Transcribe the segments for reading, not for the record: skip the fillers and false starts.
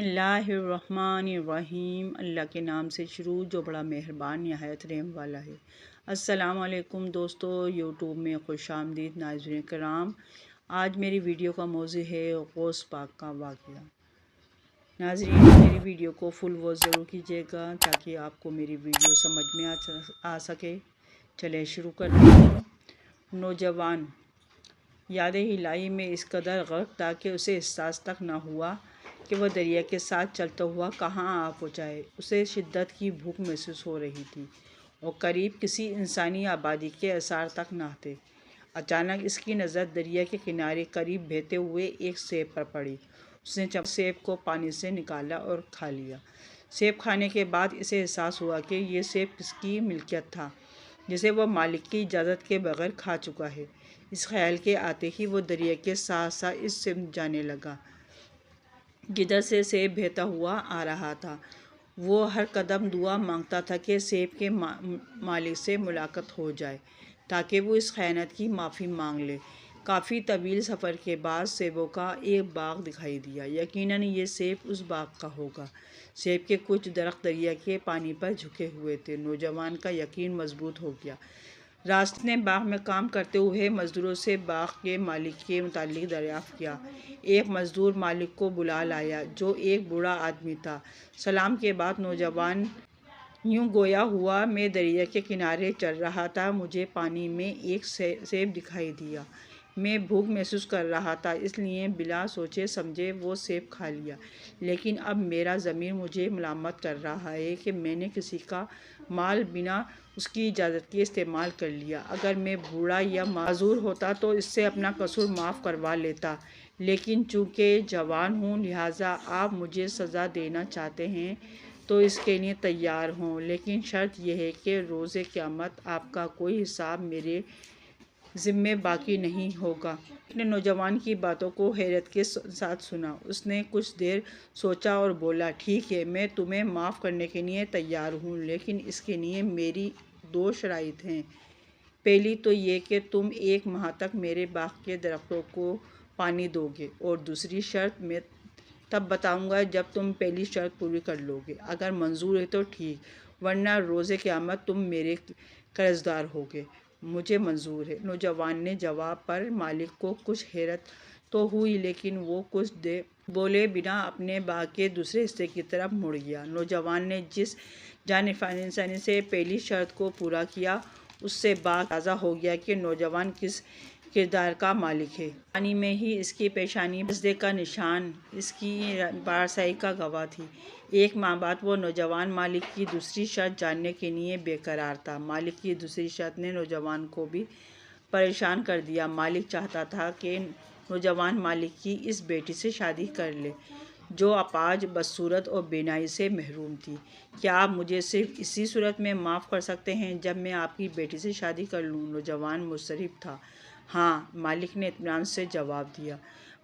बिस्मिल्लाहिर्रहमानिर्रहीम। अल्लाह के नाम से शुरू जो बड़ा मेहरबान नहायत रहम वाला है। अस्सलाम वालेकुम दोस्तों, यूट्यूब में खुश आमदीद नाज़रीन कराम। आज मेरी वीडियो का मौज़ू है गौस पाक का वाक़या। नाज़रीन, मेरी वीडियो को फुल वॉच ज़रूर कीजिएगा ताकि आपको मेरी वीडियो समझ में आ सके। चलें शुरू करते हैं। नौजवान याद इलाही में इस कदर गर्क था कि उसे एहसास तक न हुआ कि वह दरिया के साथ चलता हुआ कहाँ आ पहुँचा है। उसे शिद्दत की भूख महसूस हो रही थी और करीब किसी इंसानी आबादी के आसार तक न थे। अचानक इसकी नज़र दरिया के किनारे करीब बहते हुए एक सेब पर पड़ी। उसने सेब को पानी से निकाला और खा लिया। सेब खाने के बाद इसे एहसास हुआ कि ये सेब किसकी मिल्कियत था जिसे वह मालिक की इजाज़त के बगैर खा चुका है। इस ख्याल के आते ही वो दरिया के साथ साथ इस सिमत जाने लगा जिधर से सेब बहता हुआ आ रहा था। वो हर कदम दुआ मांगता था कि सेब के मालिक से मुलाकात हो जाए ताकि वो इस खयानत की माफ़ी मांग ले। काफ़ी तवील सफ़र के बाद सेबों का एक बाग दिखाई दिया। यकीनन ये सेब उस बाग का होगा। सेब के कुछ दरख्त दरिया के पानी पर झुके हुए थे। नौजवान का यकीन मजबूत हो गया। रास्ते ने बाग में काम करते हुए मज़दूरों से बाग के मालिक के मुतालिक दरियाफ़्त किया। एक मज़दूर मालिक को बुला लाया जो एक बूढ़ा आदमी था। सलाम के बाद नौजवान यूँ गोया हुआ मैं दरिया के किनारे चल रहा था। मुझे पानी में एक सेब दिखाई दिया। मैं भूख महसूस कर रहा था इसलिए बिला सोचे समझे वो सेब खा लिया। लेकिन अब मेरा ज़मीर मुझे मलामत कर रहा है कि मैंने किसी का माल बिना उसकी इजाज़त के इस्तेमाल कर लिया। अगर मैं बूढ़ा या माजूर होता तो इससे अपना कसूर माफ़ करवा लेता, लेकिन चूँकि जवान हूँ लिहाजा आप मुझे सज़ा देना चाहते हैं तो इसके लिए तैयार हों, लेकिन शर्त यह है कि रोज़े क़यामत आपका कोई हिसाब मेरे ज़िम्मे बाकी नहीं होगा। अपने नौजवान की बातों को हैरत के साथ सुना। उसने कुछ देर सोचा और बोला, ठीक है, मैं तुम्हें माफ़ करने के लिए तैयार हूँ, लेकिन इसके लिए मेरी दो शराइत हैं। पहली तो ये कि तुम 1 माह तक मेरे बाग के दरख्तों को पानी दोगे, और दूसरी शर्त मैं तब बताऊँगा जब तुम पहली शर्त पूरी कर लोगे। अगर मंजूर है तो ठीक, वरना रोज़े क़यामत तुम मेरे कर्ज़दार होगे। मुझे मंजूर है। नौजवान ने जवाब पर मालिक को कुछ हैरत तो हुई, लेकिन वो कुछ दे बोले बिना अपने बाग के दूसरे हिस्से की तरफ मुड़ गया। नौजवान ने जिस जानिफानी से पहली शर्त को पूरा किया उससे बाग ताज़ा हो गया कि नौजवान किस किरदार का मालिक है। पानी में ही इसकी पेशानी बसदे का निशान इसकी बारसाई का गवाह थी। 1 माह बाद वो नौजवान मालिक की दूसरी शर्त जानने के लिए बेकरार था। मालिक की दूसरी शर्त ने नौजवान को भी परेशान कर दिया। मालिक चाहता था कि नौजवान मालिक की इस बेटी से शादी कर ले जो अपाज, बदसूरत और बेनाई से महरूम थी। क्या आप मुझे सिर्फ इसी सूरत में माफ़ कर सकते हैं जब मैं आपकी बेटी से शादी कर लूँ? नौजवान मुस्तरब था। हाँ, मालिक ने इत्मीनान से जवाब दिया,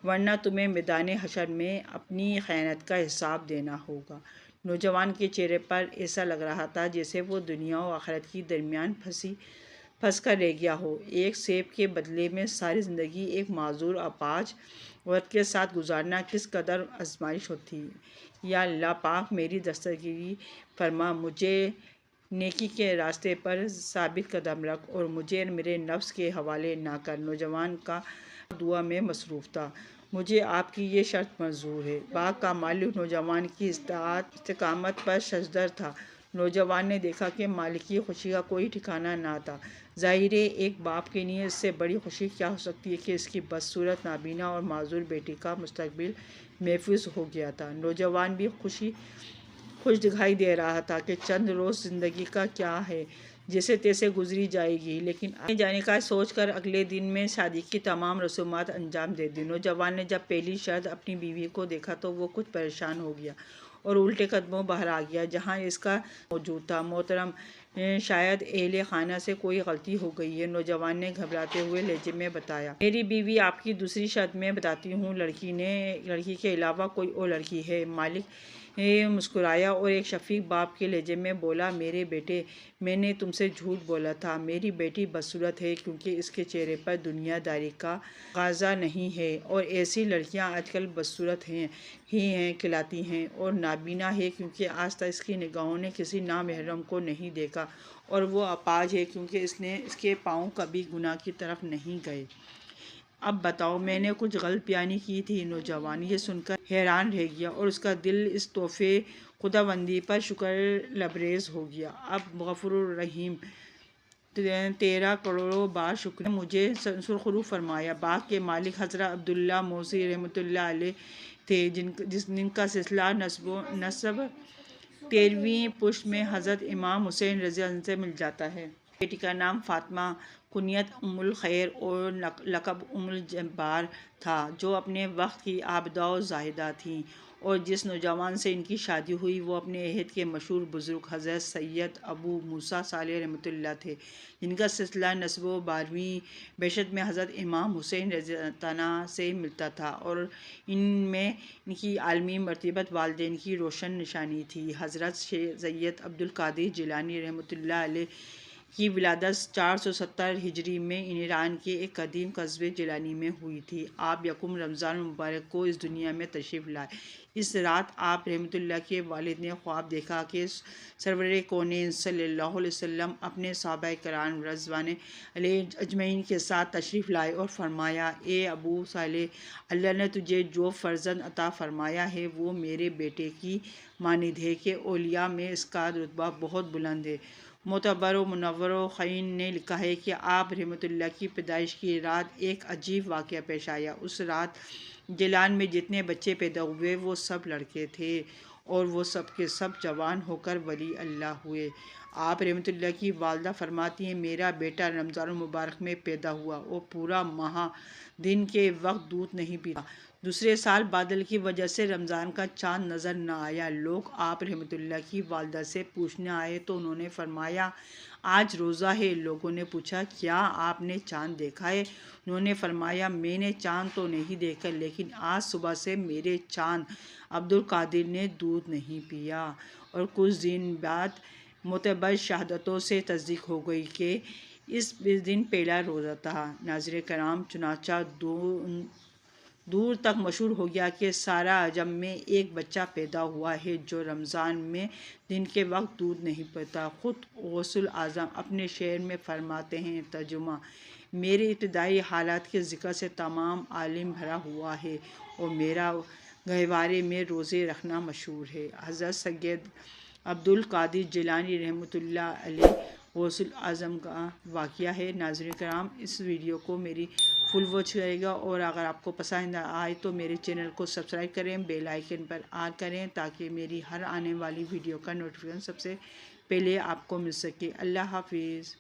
वरना तुम्हें मैदान हशर में अपनी खयानत का हिसाब देना होगा। नौजवान के चेहरे पर ऐसा लग रहा था जैसे वो दुनिया और आखिरत के दरमियान फंस कर रह गया हो। एक सेब के बदले में सारी ज़िंदगी एक माजूर अपाज औरत के साथ गुजारना किस कदर आजमाइश होती। या अल्लाह पाक मेरी दस्तगीरी फरमा, मुझे नेकी के रास्ते पर साबित कदम रख और मुझे मेरे नफ्स के हवाले ना कर। नौजवान का दुआ में मसरूफ़ था। मुझे आपकी ये शर्त मंजूर है। बाग का मालिक नौजवान की इस्तिकामत पर शजदर था। नौजवान ने देखा कि मालिक की खुशी का कोई ठिकाना ना था। ज़ाहिर है एक बाप के लिए इससे बड़ी खुशी क्या हो सकती है कि इसकी बदसूरत, नाबीना और माजूर बेटी का मुस्तकबिल महफूज हो गया था। नौजवान भी खुश दिखाई दे रहा था कि चंद रोज़ ज़िंदगी का क्या है, जैसे तैसे गुजरी जाएगी, लेकिन आने जाने का सोचकर अगले दिन में शादी की तमाम रसूमात अंजाम दे दी। नौजवान ने जब पहली शर्त अपनी बीवी को देखा तो वो कुछ परेशान हो गया और उल्टे कदमों बाहर आ गया जहाँ इसका मौजूद था। मोहतरम, शायद अहले खाना से कोई गलती हो गई है। नौजवान ने घबराते हुए लहजे में बताया, मेरी बीवी आपकी दूसरी शर्त में बताती हूँ। लड़की के अलावा कोई और लड़की है। मालिक मुस्कुराया और एक शफीक बाप के लहजे में बोला, मेरे बेटे, मैंने तुमसे झूठ बोला था। मेरी बेटी बदसूरत है क्योंकि इसके चेहरे पर दुनियादारी का गाजा नहीं है, और ऐसी लड़कियां आजकल बदसूरत हैं ہی ہیں کھلاتی ہیں، اور نابینا ہے کیونکہ آج تک اس کی نگاہوں نے کسی نامحرم کو نہیں دیکھا، اور وہ اپاہج ہے کیونکہ اس کے پاؤں کبھی گناہ کی طرف نہیں گئے۔ اب بتاؤ میں نے کچھ غلط بیانی کی تھی؟ نوجوان یہ سن کر حیران رہ گیا اور اس کا دل اس تحفے خداوندی پر شکر لبریز ہو گیا۔ اب غفور الرحیم، تیرا کروڑوں بار شکریہ، مجھے سرخرو فرمایا۔ باغ کے مالک حضرت عبداللہ موسی رحمۃ اللہ علیہ تھے، جن کا سلسلہ نسب 13ویں پشت میں حضرت امام حسین رضی اللہ عنہ سے مل جاتا ہے۔ بیٹی کا نام فاطمہ، کنیت ام الخیر اور لقب ام الجبار تھا، جو اپنے وقت کی عابدہ و زاہدہ تھیں، اور جس نوجوان سے ان کی شادی ہوئی وہ اپنے عہد کے مشہور بزرگ حضرت سید ابو موسیٰ صالح رحمۃ اللہ تھے، جن کا سلسلہ نسب 12ویں بعثت میں حضرت امام حسین رضی اللہ عنہ سے ملتا تھا، اور ان میں ان کی عالمی مرتبت والدین کی روشن نشانی تھی۔ حضرت سید عبد القادر جیلانی رحمۃ اللہ علیہ کی ولادت 470 ہجری میں ایران کے ایک قدیم قصبے جیلانی میں ہوئی تھی۔ آپ یکم رمضان المبارک کو اس دنیا میں تشریف لائے۔ اس رات آپ رحمۃ اللہ کے والد نے خواب دیکھا کہ سرور کونین صلی اللہ علیہ وسلم اپنے صحابہ کرام رضوان علیہ اجمعین کے ساتھ تشریف لائے اور فرمایا، اے ابو صالح، اللہ نے تجھے جو فرزند عطا فرمایا ہے وہ میرے بیٹے کی مانند ہے کہ اولیاء میں اس کا رتبہ بہت بلند ہے۔ معتبر و منور و خین نے لکھا ہے کہ آپ رحمۃ اللہ کی پیدائش کی رات ایک عجیب واقعہ پیش آیا۔ اس رات جیلان میں جتنے بچے پیدا ہوئے وہ سب لڑکے تھے، اور وہ سب کے سب جوان ہو کر ولی اللہ ہوئے۔ آپ رحمۃ اللہ کی والدہ فرماتی ہیں، میرا بیٹا رمضان المبارک میں پیدا ہوا اور پورا ماہ دن کے وقت دودھ نہیں پیتا۔ دوسرے سال بادل کی وجہ سے رمضان کا چاند نظر نہ آیا۔ لوگ آپ رحمۃ اللہ کی والدہ سے پوچھنے آئے تو انہوں نے فرمایا، آج روزہ ہے۔ لوگوں نے پوچھا، کیا آپ نے چاند دیکھا ہے؟ انہوں نے فرمایا، میں نے چاند تو نہیں دیکھا، لیکن آج صبح سے میرے چاند عبد القادر نے دودھ نہیں پیا۔ اور کچھ دن بعد معتبر شہادتوں سے تصدیق ہو گئی کہ اس دن پہلا روزہ تھا۔ ناظرین کرام، چنانچہ دور تک مشہور ہو گیا کہ سارا عجم میں ایک بچہ پیدا ہوا ہے جو رمضان میں دن کے وقت دودھ نہیں پیتا۔ خود غوث اعظم اپنے شعر میں فرماتے ہیں، ترجمہ: میرے ابتدائی حالات کے ذکر سے تمام عالم بھرا ہوا ہے، اور میرا گہوارے میں روزے رکھنا مشہور ہے۔ حضرت سید عبد القادر جیلانی رحمۃ اللہ علیہ غوث اعظم کا واقعہ ہے۔ ناظرین کرام، اس ویڈیو کو میری فل واچ کرے گا، اور اگر آپ کو پسند آئے تو میرے چینل کو سبسکرائب کریں، بیل آئیکن پر آل کریں تاکہ میری ہر آنے والی ویڈیو کا نوٹیفیکیشن سب سے پہلے آپ کو مل سکے۔ اللہ حافظ۔